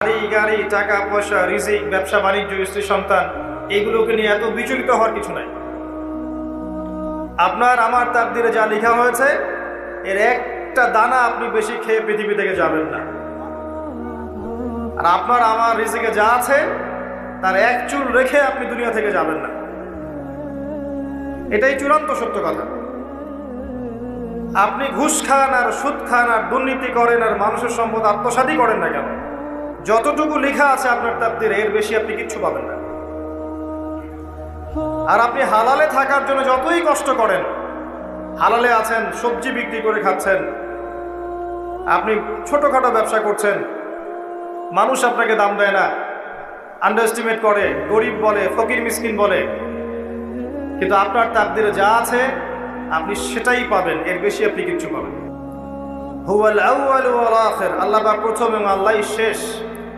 বাড়ি গাড়ি টাকা পয়সা রিজিক ব্যবসা বাণিজ্য স্ত্রী সন্তান এইগুলোকে নিয়ে এত বিচলিত হওয়ার কিছু নাই। আপনার আমার তাকদিরে যা লেখা হয়েছে এর একটা দানা আপনি বেশি খেয়ে পৃথিবী থেকে যাবেন না। আর আপনার আমার রিজিকে যা আছে তার এক চুল রেখে আপনি দুনিয়া থেকে যাবেন না। এটাই চূড়ান্ত সত্য কথা। আপনি ঘুষ খান আর সুদ খান আর দুর্নীতি করেন আর মানুষের সম্পদ আত্মসাৎই করেন না কেন, যতটুকু লেখা আছে আপনার তাকদিরে এর বেশি আপনি কিচ্ছু পাবেন না। আর আপনি হালালে থাকার জন্য যতই কষ্ট করেন, হালালে আছেন, সবজি বিক্রি করে খাচ্ছেন, আপনি ছোটখাটো ব্যবসা করছেন, মানুষ আপনাকে দাম দেয় না, আন্ডারএস্টিমেট করে, গরিব বলে, ফকির মিসকিন বলে, কিন্তু আপনার তাকদিরে যা আছে আপনি সেটাই পাবেন, এর বেশি আপনি কিচ্ছু পাবেন। হুয়াল আউয়াল ওয়াল আখির, আল্লাহ পাক প্রথম এবং আল্লাহই শেষ।